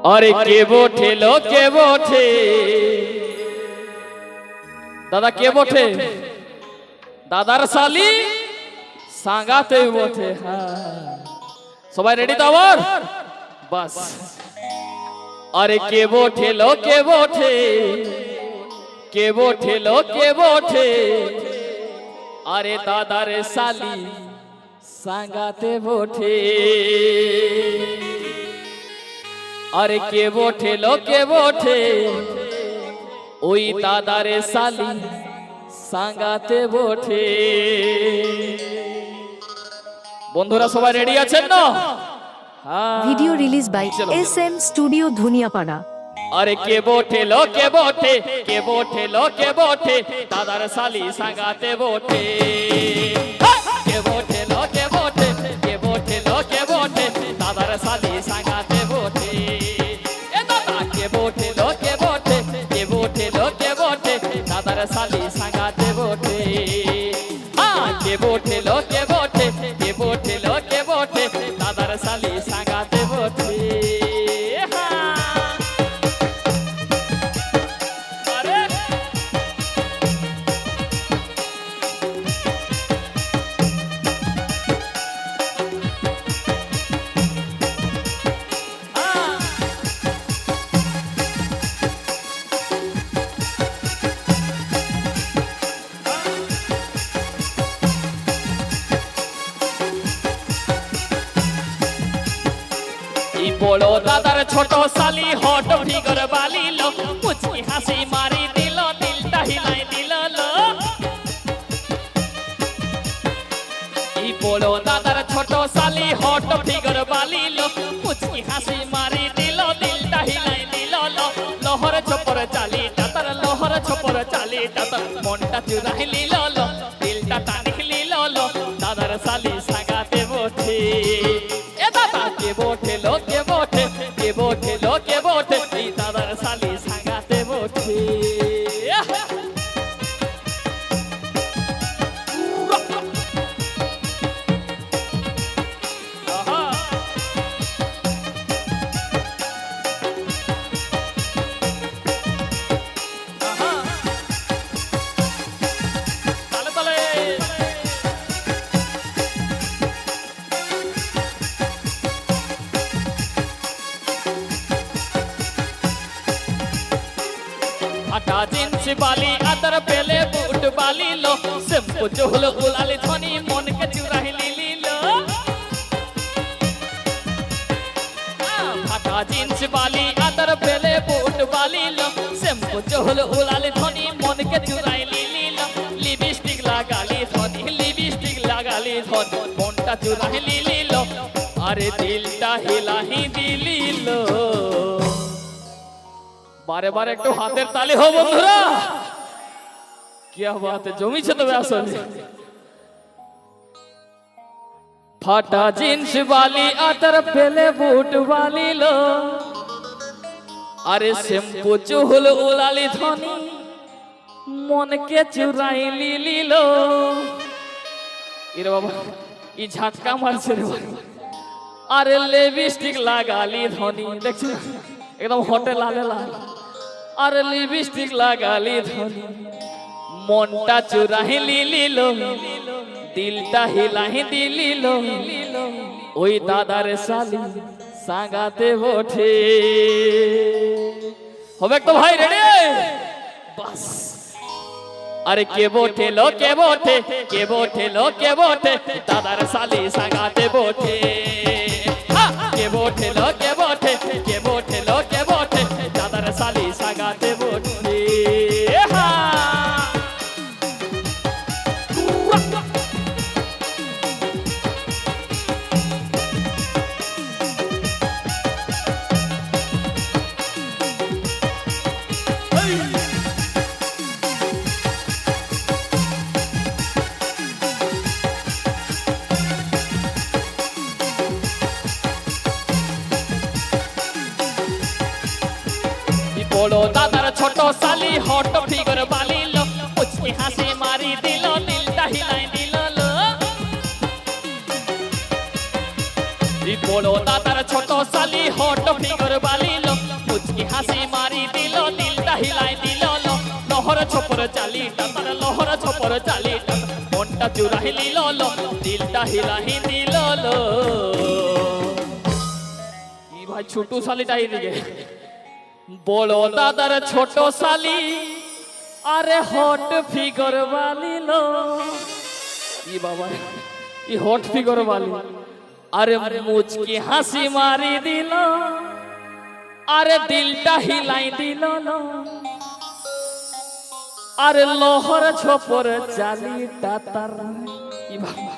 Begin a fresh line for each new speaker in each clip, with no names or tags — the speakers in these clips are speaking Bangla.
अरे के बोठे लो के बोठे दादा के बोठे दादार साली सांगाते बोठे सबाई रेडी तो आवर बस अरे के बोठे लो के बोठे लो के बोठे अरे दादार साली सांगाते बोठे अरे के बोठे लो के बोठे ওই দাদারে সালি সাঙ্গাতে বটে বন্ধুরা সবাই রেডি আছেন না
video release by SM studio Dhuniyapara
আরে কে बोठे लो के बोठे দাদার সালি সাঙ্গাতে বটে কে बोठे लो के बोठे দাদার সালি সাঙ্গাতে বটে এ দাদা কে बोठे लो के बोठे दादार साली सांगाते बोठे के बोठे लो के बोठे दादार साली सांगाते बोठे বড় দাদার ছোট সালি হট ফিগর বালিল মুচকি হাসি মারি দিল দিলটা হিলাই দিল এই বড় দাদার ছোট সালি হট ফিগর বালিল মুচকি হাসি মারি দিল দিলটা হিলাই দিল লহর ছপর চালি দাদার লহর ছপর চালি দাদার মনটা চুরাই লিল দিলটা টানি লিল দাদার সালি সাগাতে বটে এ দাদা কে बोठे लो के बोठे दादार साली सांगाते बोठे আটা জিন্স বালি আদর পেলে বুট বালি লো শ্যাম্পু চুল উলালি ধনি মনকে চুরাই লিলো আটা জিন্স বালি আদর পেলে বুট বালি লো শ্যাম্পু চুল উলালি ধনি মনকে চুরাই লিলো লিপস্টিক লাগালি ধনি মনটা চুরাই লিলো আরে দিলটা হিলাহি দিলিলো बारे बारे एक तो हाथेर ताली हो बंधुरा क्या बात है जमी छे तो আসলে फाटा जींस वाली आतर पेले बूट वाली लो अरे शैम्पू चुल उलाली धनी मन के चुराई लीलो इरे बाबा ई झटका मारছে रे अरे लिपस्टिक लागाली धनी देखছো एकदम हटे लाले लाल अरे लिपस्टिक लागाली धनी मनटा चुराही लिलो दिलटा हिलाही दिलिलो ओई दादार साली सांगाते बोठे होबे तो भाई रेडी बस अरे के बोठे लो के बोठे दादार साली सांगाते बोठे के बोठे लो के बोठे दादार साली सांगाते बोठे বড় দাদার ছোট সালি হট ফিগর বালিল মুচকি হাসি মারি দিল দিলটা হিলাই দিল বড় দাদার ছোট সালি হট ফিগর বালিল চালিটা তার লহর ঝপর চালিটা মনটা চুরাহি নিল দিলটা হিলাহি দিল কি ভাই ছোট শালিটা এইদিকে বড় দাদার ছোট শালি আরে হট ফিগর বালিল ই বাবা ই হট ফিগর বালি আরে মুচকি হাসি মারি দিল আরে দিলটা হিলাই দিল আরে লোহর ছোপর চালিটা তার ই বাবা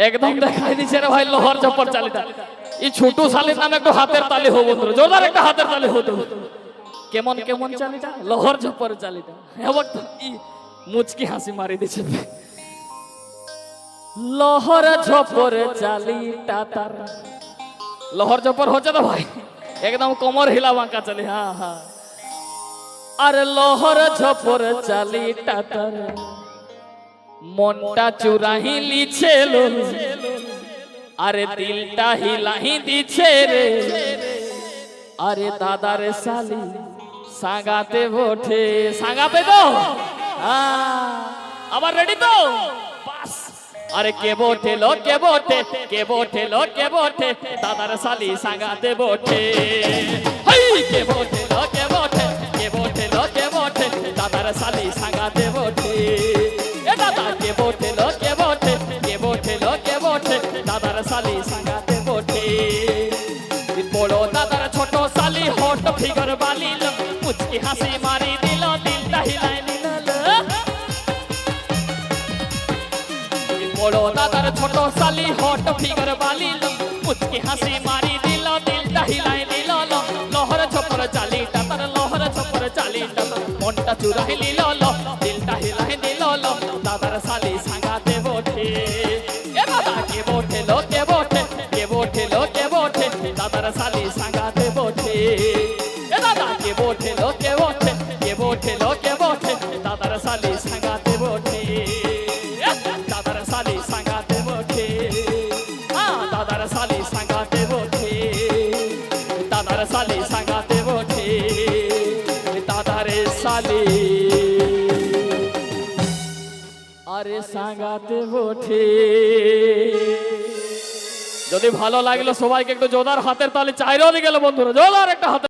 একদম দেখাই দিছে রে ভাই লোহর ছোপর চালিটা এই ছোট শালির নামে একটু হাতের তালি হো বন্ধুরা জোরদার একটা হাতের তালি হতো কেমন কেমন চালিটা লোহর ছোপর চালিটা এবার তো ই মুচকি হাসি মারি দিছে লোহর ঝপর চালিটা তার লোহর ঝপর হচ্ছে তো ভাই একদম কোমর হিলা বাঁকা চলে হ্যাঁ হ্যাঁ আরে লোহর ঝপর চালিটা তার মনটা চুরাহি লিছে আরে দিলটা হিলাহি দিছে রে আরে দাদার শালি সাগাতে বঠে সাগাবে তো আবার রেডি তো বাস আরে কে বঠে লো কে বঠে কে বঠে লো কে বঠে দাদার শালি সাগাতে বঠে হাই কে বঠে লো কে বঠে কে বঠে লো কে বঠে দাদার শালি সাগাতে বঠে এ দাদা কে বঠে লো কে বঠে কে বঠে লো কে বঠে দাদার শালি সাগাতে বঠে বড় দাদার ছোট শালি হট ফিগর বালিল মুচকি হাসি মারি দিল দিলটা হিলাই দিল বড় দাদার ছোট শালি হট ফিগর বালিল মুচকি হাসি মারি দিল দিলটা হিলাই দিল লোহর ঝপর চালিটা তার লোহর ঝপর চালিটা মনটা চুরাহি নিল দিলটা হিলাই দিল দাদার শালি সাগাতে বঠে এ দাদা কে বঠে লো কে বঠে কে বঠে লো কে বঠে দাদার শালি সাগাতে বঠে এ দাদা কে বঠে লো কে বঠে কে বঠে লো কে বঠে দাদার শালি সাগাতে বঠে দাদার শালি সাগাতে বঠে দাদার শালি সাগাতে বঠে দাদার শালি সাগাতে বঠে দাদার শালি আরে সাগাতে বঠে যদি ভালো লাগলো সবাইকে একটু জোরদার হাতের তালি চাইরও দিয়ে গেল বন্ধুরা জোরদার একটা হাতে